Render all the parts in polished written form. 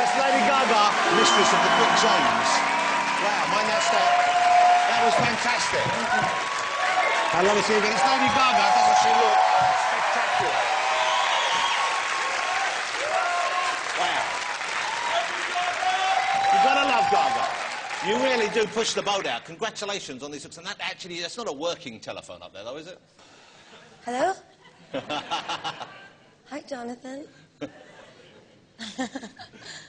That's Lady Gaga, mistress of the Brit James. Wow, mind that step. That was fantastic. I'd love to see you again. It's Lady Gaga, doesn't she look spectacular? Wow. You've got to love Gaga. You really do push the boat out. Congratulations on this. And that actually, that's not a working telephone up there, though, is it? Hello? Hi, Jonathan.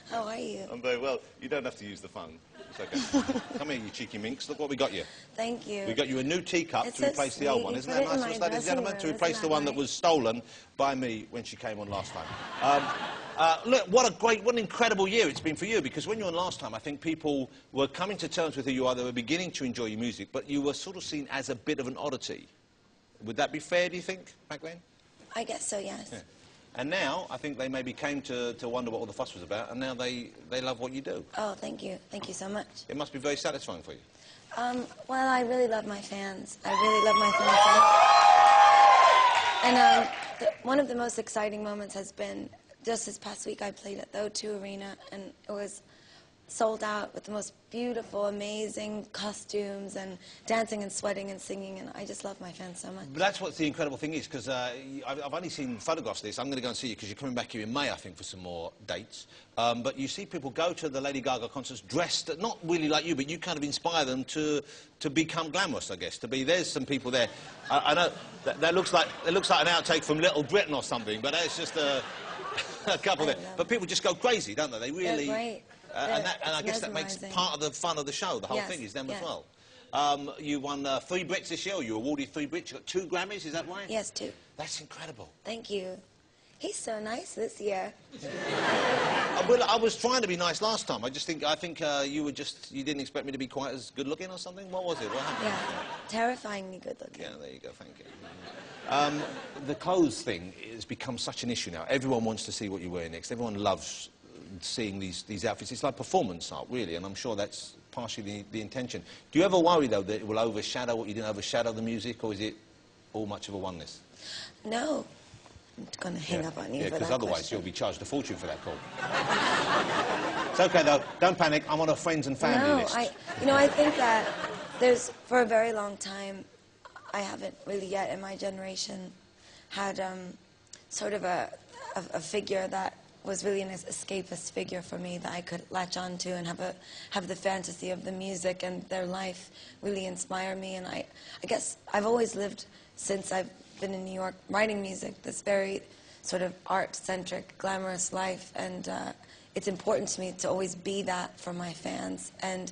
How are you? I'm very well. You don't have to use the phone. It's okay. Come here, you cheeky minx. Look what we got you. Thank you. We got you a new teacup to replace the old one. Isn't that nice, ladies and gentlemen? To replace the one that was stolen by me when she came on last time. Look, what an incredible year it's been for you, because when you were on last time, I think people were coming to terms with who you are. They were beginning to enjoy your music, but you were sort of seen as a bit of an oddity. Would that be fair, do you think, back then? I guess so, yes. Yeah. And now, I think they maybe came to wonder what all the fuss was about, and now they love what you do. Oh, thank you. Thank you so much. It must be very satisfying for you. Well, I really love my fans. I really love my fans. And one of the most exciting moments has been just this past week I played at the O2 Arena, and it was sold out with the most beautiful, amazing costumes and dancing and sweating and singing, and I just love my fans so much. But that's what the incredible thing is, because I've only seen photographs of this. I'm going to go and see you, because you're coming back here in May, I think, for some more dates. But you see people go to the Lady Gaga concerts dressed, not really like you, but you kind of inspire them to become glamorous, I guess, to be... There's some people there. I know that looks like an outtake from Little Britain or something, but it's just a couple there. But people just go crazy, don't they? They really... They're great. And I guess that makes part of the fun of the show. The whole thing is them as well. You won 3 Brits this year. You awarded 3 Brits. You got 2 Grammys. Is that right? Yes, 2. That's incredible. Thank you. He's so nice this year. Well, I was trying to be nice last time. I think you didn't expect me to be quite as good looking or something. What was it? What happened? Yeah, terrifyingly good looking. Yeah, there you go. Thank you. The clothes thing has become such an issue now. Everyone wants to see what you wear next. Everyone loves seeing these outfits. It's like performance art, really, and I'm sure that's partially the intention. Do you ever worry, though, that it will overshadow what you didn't overshadow the music, or is it all much of a oneness? No. I'm going to hang up on you for that because otherwise question. you'll be charged a fortune for that call. It's okay, though. Don't panic. I'm on a friends and family list. I think that for a very long time, I haven't really yet in my generation had sort of a figure that was really an escapist figure for me that I could latch on to and have the fantasy of the music and their life really inspire me. And I guess I've always lived, since I've been in New York, writing music, this very sort of art-centric, glamorous life. And it's important to me to always be that for my fans. And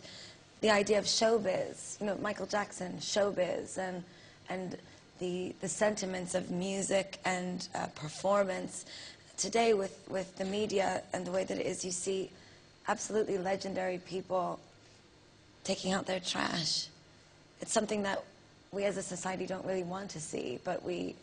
the idea of showbiz, Michael Jackson, showbiz, and the sentiments of music and performance. Today, with the media and the way that it is, you see absolutely legendary people taking out their trash. It's something that we as a society don't really want to see, but we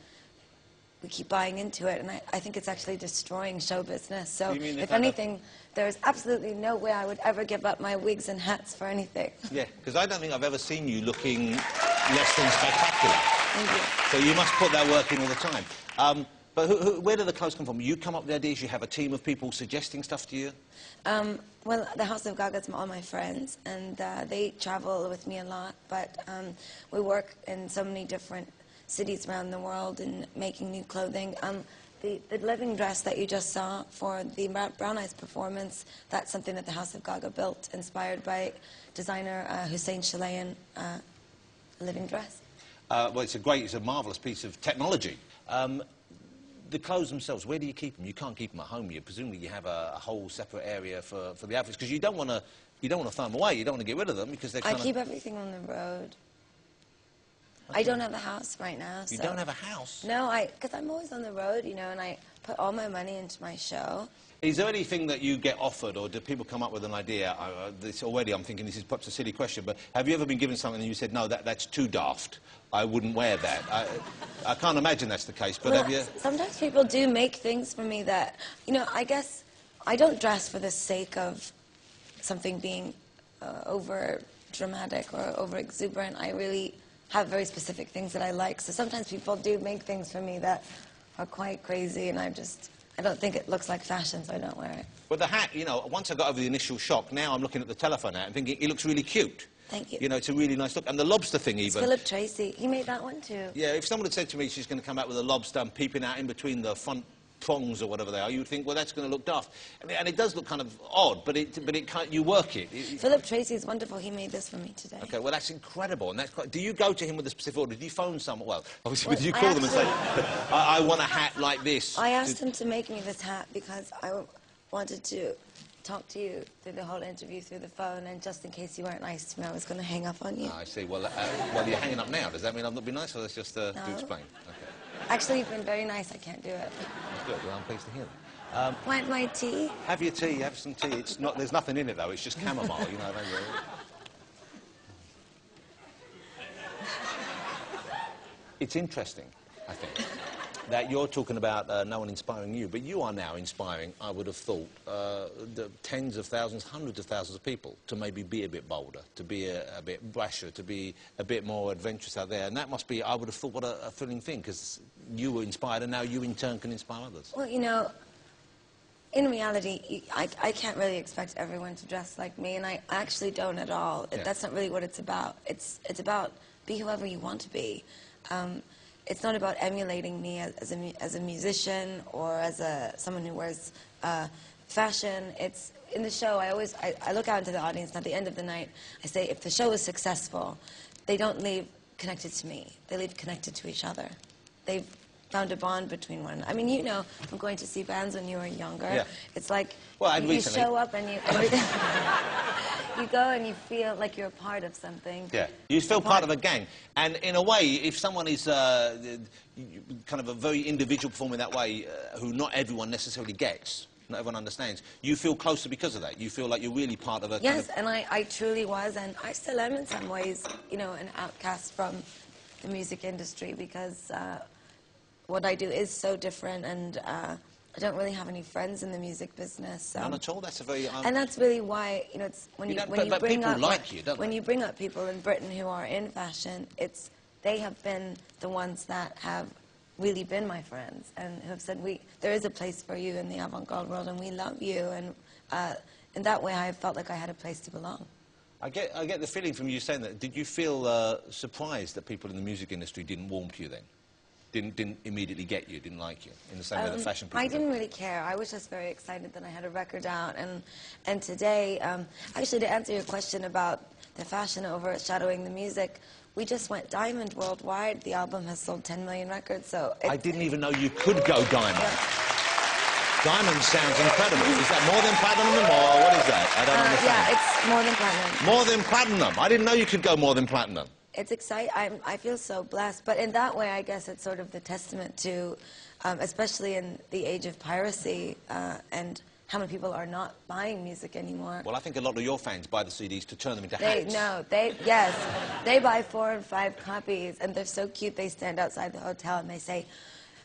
keep buying into it, and I think it's actually destroying show business. So, if anything, there's absolutely no way I would ever give up my wigs and hats for anything. Yeah, because I don't think I've ever seen you looking less than spectacular. Thank you. So you must put that work in all the time. But where do the clothes come from? You come up with ideas, you have a team of people suggesting stuff to you? Well, the House of Gaga is all my friends, and they travel with me a lot, but we work in so many different cities around the world in making new clothing. The living dress that you just saw for the Brown Eyes performance, that's something that the House of Gaga built, inspired by designer Hussein Chalayan living dress. Well, it's a marvellous piece of technology. The clothes themselves, where do you keep them? You can't keep them at home. Presumably you have a whole separate area for the outfits, because you don't want to throw them away. You don't want to get rid of them because they're kind of... I keep everything on the road. Okay. I don't have a house right now. You don't have a house? No, because I'm always on the road, and I put all my money into my show. Is there anything that you get offered, or do people come up with an idea? I'm thinking this is perhaps a silly question, but have you ever been given something and you said, no, that's too daft, I wouldn't wear that? I can't imagine that's the case, but have you... Sometimes people do make things for me that, I guess I don't dress for the sake of something being over dramatic or over exuberant. I really have very specific things that I like. So sometimes people do make things for me that are quite crazy, and I don't think it looks like fashion, so I don't wear it. But the hat, you know, once I got over the initial shock, now I'm looking at the telephone hat and thinking it looks really cute. Thank you. You know, it's a really nice look. And the lobster thing, It's even. Philip Tracy. He made that one too. Yeah, if someone had said to me she's going to come out with a lobster and peeping out in between the front prongs or whatever they are, you would think, well, that's going to look daft. And it does look kind of odd, but it can't, you work it. Philip Tracy is wonderful. He made this for me today. Okay, well, that's incredible. And that's quite, do you go to him with a specific order? Do you phone someone? Well, obviously, do you call them and say, I want a hat like this? I asked him to make me this hat because I wanted to talk to you through the whole interview through the phone, and just in case you weren't nice to me, I was going to hang up on you. I see. Well, you're hanging up now. Does that mean I've not been nice, or that's just to explain? Okay. Actually, you've been very nice. I can't do it. That's good. Well, I'm pleased to hear that. Want my tea? Have your tea. Have some tea. It's not. There's nothing in it though. It's just chamomile. You know. Don't worry. It's interesting, I think, that you're talking about no one inspiring you, but you are now inspiring, I would have thought, the tens of thousands, hundreds of thousands of people to maybe be a bit bolder, to be a bit brasher, to be a bit more adventurous out there. And that must be, I would have thought, what a thrilling thing, because you were inspired and now you in turn can inspire others. Well, you know, in reality, I can't really expect everyone to dress like me, and I actually don't at all. Yeah. That's not really what it's about. It's about be whoever you want to be. It's not about emulating me as a musician or as someone who wears fashion. It's in the show. I look out into the audience, and at the end of the night, I say, if the show is successful, they don't leave connected to me. They leave connected to each other. They've found a bond between one. I mean, you know, from going to see bands when you were younger. Yeah. It's like well, you show up and you go and you feel like you're a part of something. Yeah, you feel part of a gang. And in a way, if someone is kind of a very individual performer in that way, who not everyone necessarily gets, not everyone understands, you feel closer because of that. You feel like you're really part of a Yes, and I truly was, and I still am in some ways, you know, an outcast from the music industry because what I do is so different, and I don't really have any friends in the music business. None at all. That's a very. And that's really why, you know, it's when you bring up like you, don't when they? you bring up people in Britain who are in fashion, they have been the ones that have really been my friends and who have said there is a place for you in the avant-garde world, and we love you, and in that way I felt like I had a place to belong. I get the feeling from you saying that. Did you feel surprised that people in the music industry didn't warm to you then? Didn't immediately get you, didn't like you, in the same way that fashion people I didn't really care. I was just very excited that I had a record out. And today, actually, to answer your question about the fashion overshadowing the music, we just went diamond worldwide. The album has sold 10 million records, so... I didn't even know you could go diamond. Yeah. Diamond sounds incredible. Is that more than platinum or what is that? I don't understand. Yeah, it's more than platinum. More than platinum? I didn't know you could go more than platinum. It's exciting. I feel so blessed. But in that way, I guess it's sort of the testament to, especially in the age of piracy and how many people are not buying music anymore. Well, I think a lot of your fans buy the CDs to turn them into hats. Yes. They buy 4 and 5 copies, and they're so cute. They stand outside the hotel and they say,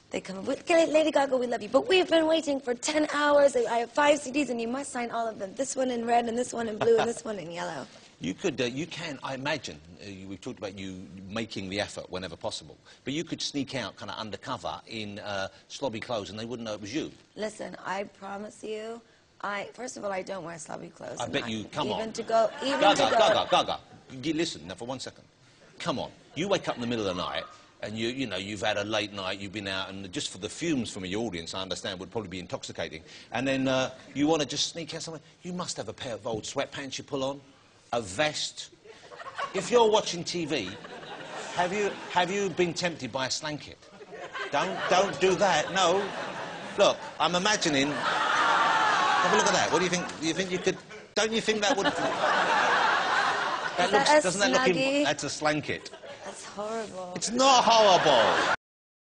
they come, Lady Gaga, we love you, but we've been waiting for 10 hours. I have 5 CDs, and you must sign all of them. This one in red, and this one in blue, and this one in yellow. You can, I imagine, we've talked about you making the effort whenever possible, but you could sneak out kind of undercover in slobby clothes and they wouldn't know it was you. Listen, I promise you, first of all, I don't wear slobby clothes. I bet you, come on. Gaga. Listen, now for 1 second. Come on, you wake up in the middle of the night and you know, you've had a late night, you've been out, and just for the fumes from your audience, I understand, would probably be intoxicating, and then you want to just sneak out somewhere. You must have a pair of old sweatpants you pull on. A vest. If you're watching TV, have you been tempted by a slanket? Don't do that. No. Look, I'm imagining. Have a look at that. What do you think? Do you think you could? Don't you think that would? Doesn't that look? That's a slanket. That's horrible. It's not horrible.